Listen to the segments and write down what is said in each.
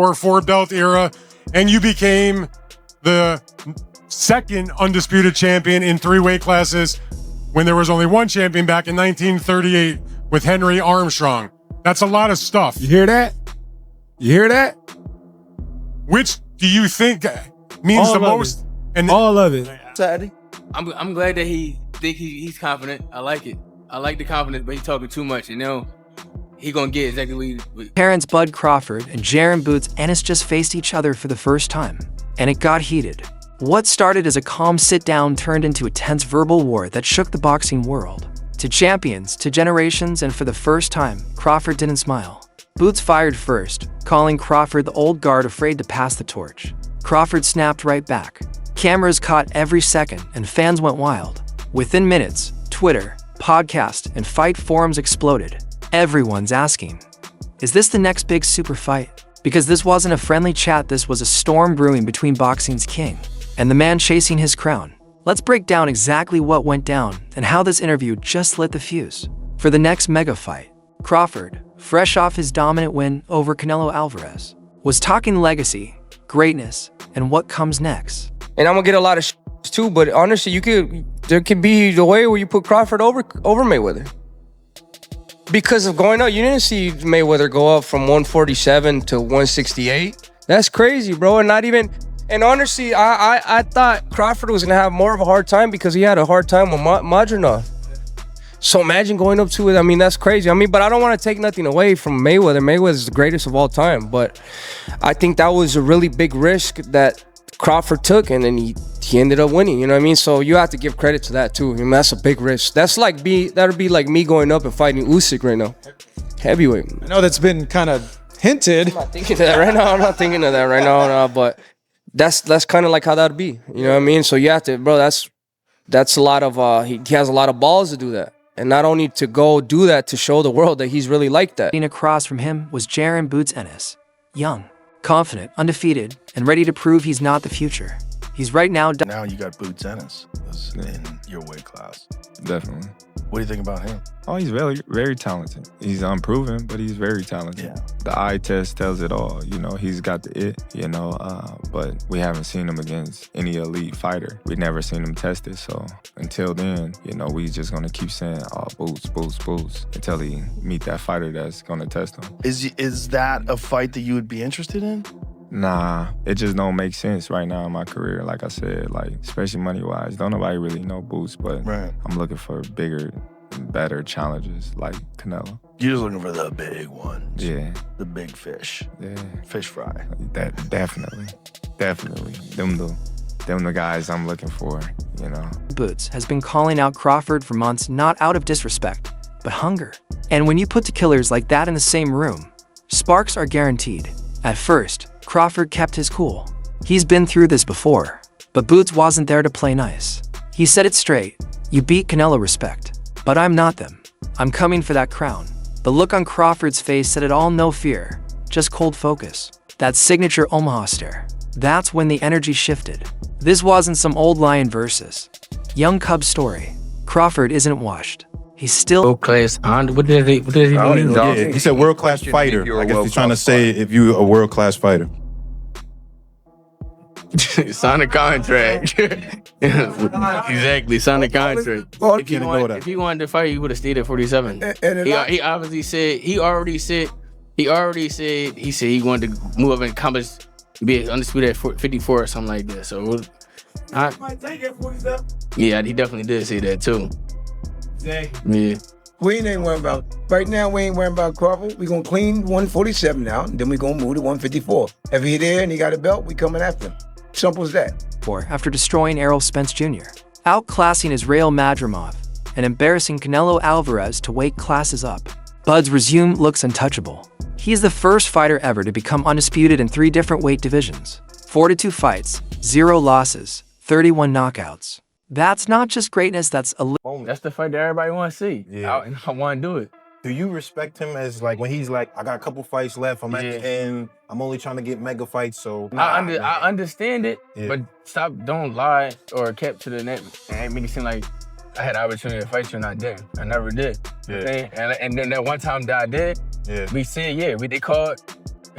or 4-belt era, and you became the second undisputed champion in 3 weight classes when there was only one champion back in 1938 with Henry Armstrong. That's a lot of stuff. You hear that? You hear that? Which do you think means all the most? And all of it. Saturday. I'm glad that he think he's confident. I like it. I like the confidence, but he's talking too much. You know, he gonna get exactly what he. Terence Bud Crawford and Jaron Boots Ennis just faced each other for the first time, and it got heated. What started as a calm sit-down turned into a tense verbal war that shook the boxing world. To champions, to generations, and for the first time, Crawford didn't smile. Boots fired first, calling Crawford the old guard afraid to pass the torch. Crawford snapped right back. Cameras caught every second, and fans went wild. Within minutes, Twitter, podcast, and fight forums exploded. Everyone's asking, is this the next big super fight? Because this wasn't a friendly chat, this was a storm brewing between boxing's king and the man chasing his crown. Let's break down exactly what went down and how this interview just lit the fuse. For the next mega fight, Crawford, fresh off his dominant win over Canelo Alvarez, was talking legacy, greatness, and what comes next. And I'm gonna get a lot of too, but honestly, there could be the way where you put Crawford over Mayweather. Because of going up, you didn't see Mayweather go up from 147 to 168. That's crazy, bro. And honestly, I thought Crawford was gonna have more of a hard time because he had a hard time with Madronov. So imagine going up to it. I mean, that's crazy. I mean, but I don't want to take nothing away from Mayweather. Mayweather's the greatest of all time. But I think that was a really big risk that Crawford took, and then he ended up winning. You know what I mean? So you have to give credit to that too. I mean, that's a big risk. That'd be like me going up and fighting Usyk right now, heavyweight. I know that's been kind of hinted. I'm not thinking of that right now. I'm not thinking of that right now. No, but that's kind of like how that'd be. You know what I mean? So you have to, bro. That's a lot of. He has a lot of balls to do that. And not only to go do that to show the world that he's really like that. Across from him was Jaron Boots Ennis. Young, confident, undefeated, and ready to prove he's not the future. He's right now... Now you got Boots Ennis in your weight class. Definitely. What do you think about him? Oh, he's very, very talented. He's unproven, but he's very talented. Yeah. The eye test tells it all. You know, he's got the it, but we haven't seen him against any elite fighter. We've never seen him tested, so until then, we just gonna keep saying, oh, Boots, Boots, Boots, until he meet that fighter that's gonna test him. Is that a fight that you would be interested in? Nah, it just don't make sense right now in my career. Like I said, especially money-wise, don't nobody really know Boots, but right. I'm looking for bigger, better challenges like Canelo. You're just looking for the big ones. Yeah. The big fish. Yeah. Fish fry. That definitely. Them the guys I'm looking for, Boots has been calling out Crawford for months, not out of disrespect, but hunger. And when you put two killers like that in the same room, sparks are guaranteed. At first, Crawford kept his cool. He's been through this before, but Boots wasn't there to play nice. He said it straight. You beat Canelo, respect. But I'm not them. I'm coming for that crown. The look on Crawford's face said it all, no fear, just cold focus. That signature Omaha stare. That's when the energy shifted. This wasn't some old lion versus young cub story. Crawford isn't washed. He's still world-class. What did he mean? Yeah, he said world-class fighter. I guess he's trying to say if you're a world-class fighter. Sign a contract. Exactly, sign a contract. If he wanted to fight, he would have stayed at 47. He obviously said he said he wanted to move up and accomplish, be undisputed at 54 or something like that. So, yeah, he definitely did say that too. Yeah. We ain't worrying about, right now we ain't worrying about Crawford. We gonna clean 147 now, and then we gonna move to 154. If he there and he got a belt, we coming after him. Simple as that. After destroying Errol Spence Jr., outclassing Israel Madrimov, and embarrassing Canelo Alvarez to weight classes up, Bud's resume looks untouchable. He's the first fighter ever to become undisputed in 3 different weight divisions. 42 fights, 0 losses, 31 knockouts. That's not just greatness, that's That's the fight that everybody want to see. Yeah. I want to do it. Do you respect him as when he's like, I got a couple fights left, I'm at the end, I'm only trying to get mega fights, so... I understand it, but don't lie or kept to the net and make it seem like I had the opportunity to fight you and I didn't. I never did. Yeah. Okay? And then that one time that I did, we said, they called,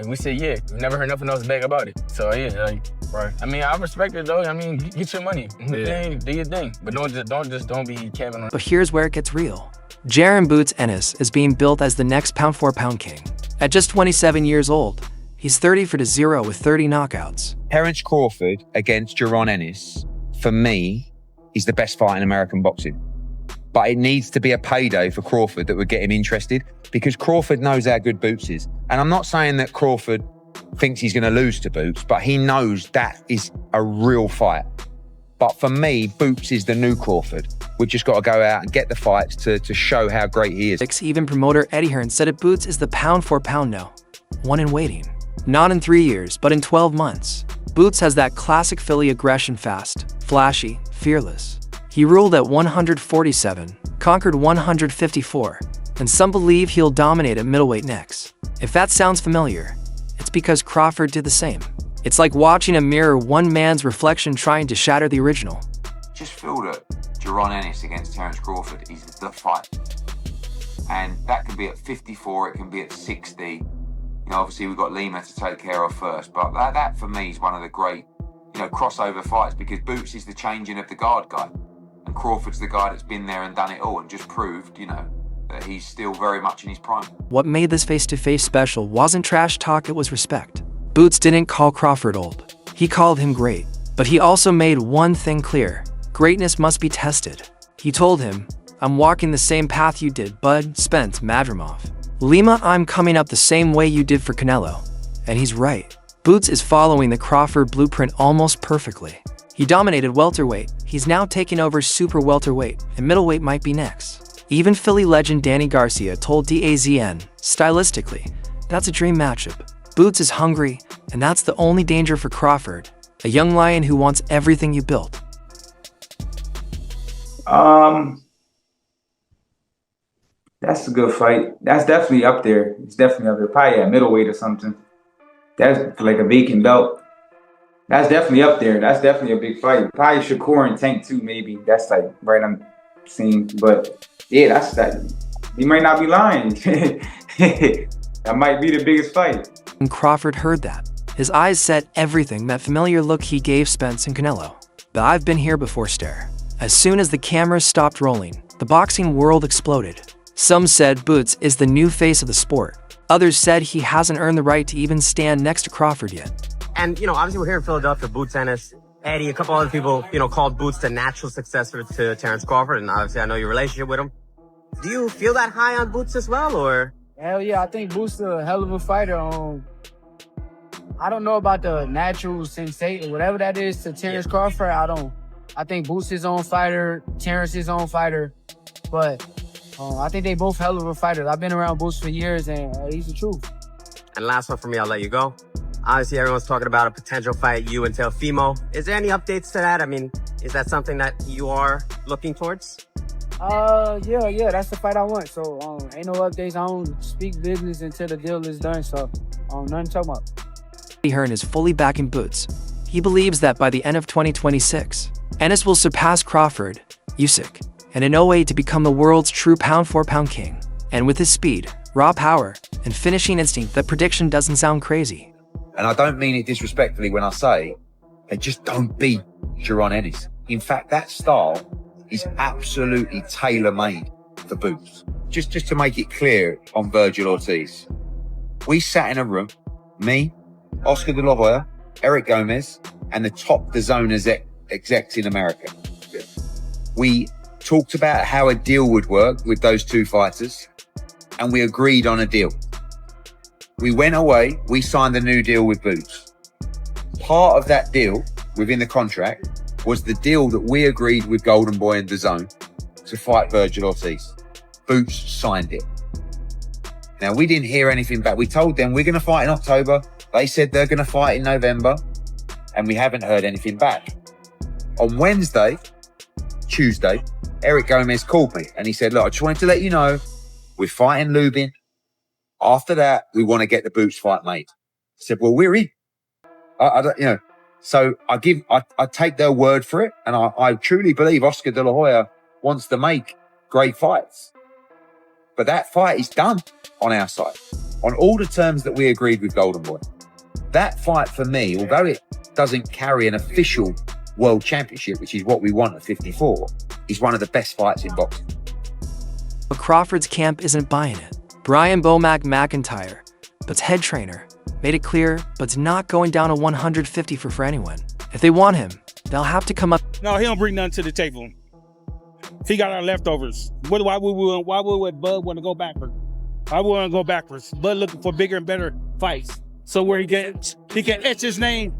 And we said, yeah. We never heard nothing else bad about it. So yeah, like, right. I mean, I respect it though. I mean, get your money. Yeah. Do your thing. But don't be capping on. But here's where it gets real. Jaron Boots Ennis is being built as the next pound-for-pound king. At just 27 years old, he's 30-0 with 30 knockouts. Terence Crawford against Jaron Ennis, for me, is the best fight in American boxing. But it needs to be a payday for Crawford that would get him interested, because Crawford knows how good Boots is. And I'm not saying that Crawford thinks he's going to lose to Boots, but he knows that is a real fight. But for me, Boots is the new Crawford. We've just got to go out and get the fights to show how great he is. Even promoter Eddie Hearn said it Boots is the pound-for-pound now. One in waiting. Not in 3 years, but in 12 months. Boots has that classic Philly aggression, fast, flashy, fearless. He ruled at 147, conquered 154, and some believe he'll dominate at middleweight next. If that sounds familiar, it's because Crawford did the same. It's like watching a mirror, one man's reflection trying to shatter the original. Just feel that Jaron Ennis against Terence Crawford is the fight. And that can be at 54, it can be at 60. You know, obviously we've got Lima to take care of first, but that for me is one of the great, crossover fights, because Boots is the changing of the guard guy. And Crawford's the guy that's been there and done it all and just proved, that he's still very much in his prime. What made this face-to-face special wasn't trash talk, it was respect. Boots didn't call Crawford old. He called him great. But he also made one thing clear. Greatness must be tested. He told him, I'm walking the same path you did, Bud, Spence, Madrimov. Lima, I'm coming up the same way you did for Canelo. And he's right. Boots is following the Crawford blueprint almost perfectly. He dominated welterweight. He's now taking over super welterweight, and middleweight might be next. Even Philly legend Danny Garcia told DAZN, stylistically, that's a dream matchup. Boots is hungry, and that's the only danger for Crawford, a young lion who wants everything you built. That's a good fight. That's definitely up there. It's definitely up there. Probably at middleweight or something. That's like a vacant belt. That's definitely up there. That's definitely a big fight. Probably Shakur and Tank too, maybe. That's like right on scene. But yeah, that's that. He might not be lying. That might be the biggest fight. And Crawford heard that. His eyes said everything, that familiar look he gave Spence and Canelo. The I've been here before stare. As soon as the cameras stopped rolling, the boxing world exploded. Some said Boots is the new face of the sport. Others said he hasn't earned the right to even stand next to Crawford yet. And, obviously we're here in Philadelphia, Boots Ennis. Eddie, a couple other people, called Boots the natural successor to Terence Crawford. And obviously I know your relationship with him. Do you feel that high on Boots as well, or? Hell yeah, I think Boots is a hell of a fighter. I don't know about the natural sensation, whatever that is to Terence Crawford. I think Boots is his own fighter, Terence his own fighter. But I think they both hell of a fighters. I've been around Boots for years, and he's the truth. And last one for me, I'll let you go. Obviously, everyone's talking about a potential fight, you and Teofimo. Is there any updates to that? I mean, is that something that you are looking towards? Yeah, that's the fight I want. So, ain't no updates. I don't speak business until the deal is done. So, nothing to talk about. Hearn is fully backing Boots. He believes that by the end of 2026, Ennis will surpass Crawford, Usyk, and in 08 to become the world's true pound-for-pound king. And with his speed, raw power, and finishing instinct, that prediction doesn't sound crazy. And I don't mean it disrespectfully when I say they just don't beat Jaron Ennis. In fact, that style is absolutely tailor-made for Boots. Just to make it clear on Virgil Ortiz. We sat in a room, me, Oscar de la Hoya, Eric Gomez, and the top DAZN execs in America. We talked about how a deal would work with those two fighters, and we agreed on a deal. We went away, we signed a new deal with Boots. Part of that deal within the contract was the deal that we agreed with Golden Boy and DAZN to fight Virgil Ortiz. Boots signed it. Now, we didn't hear anything back. We told them we're going to fight in October. They said they're going to fight in November, and we haven't heard anything back. On Tuesday, Eric Gomez called me and he said, look, I just wanted to let you know we're fighting Lubin. After that, we want to get the Boots fight made. I said, well, we're in. So I take their word for it, and I truly believe Oscar de la Hoya wants to make great fights. But that fight is done on our side. on all the terms that we agreed with Golden Boy. That fight for me, although it doesn't carry an official world championship, which is what we want at 54, is one of the best fights in boxing. But Crawford's camp isn't buying it. Brian Bomac McIntyre, But's head trainer, made it clear But's not going down to 150 for anyone. If they want him, they'll have to come up. No, he don't bring nothing to the table. He got our leftovers. Why would Bud want to go backwards? I wouldn't go backwards. Bud looking for bigger and better fights. So where he can etch his name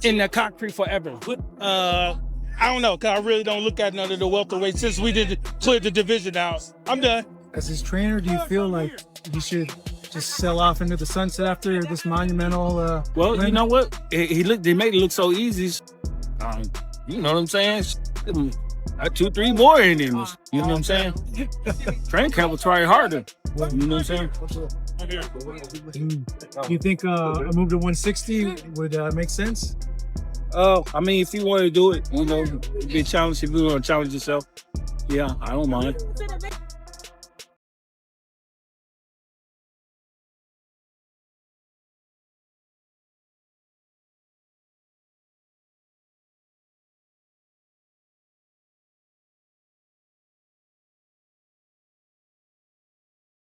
in the concrete forever. I don't know, because I really don't look at none of the welterweight since we cleared the division out. I'm done. As his trainer, do you feel like he should just sell off into the sunset after this monumental well, win? You know what? They made it look so easy. You know what I'm saying? 2-3 more in him. You know what I'm saying? Training camp will try harder. You know what I'm saying? Do you think a move to 160 would make sense? I mean, if you want to do it, you know, be challenged. If you want to challenge yourself, yeah, I don't mind.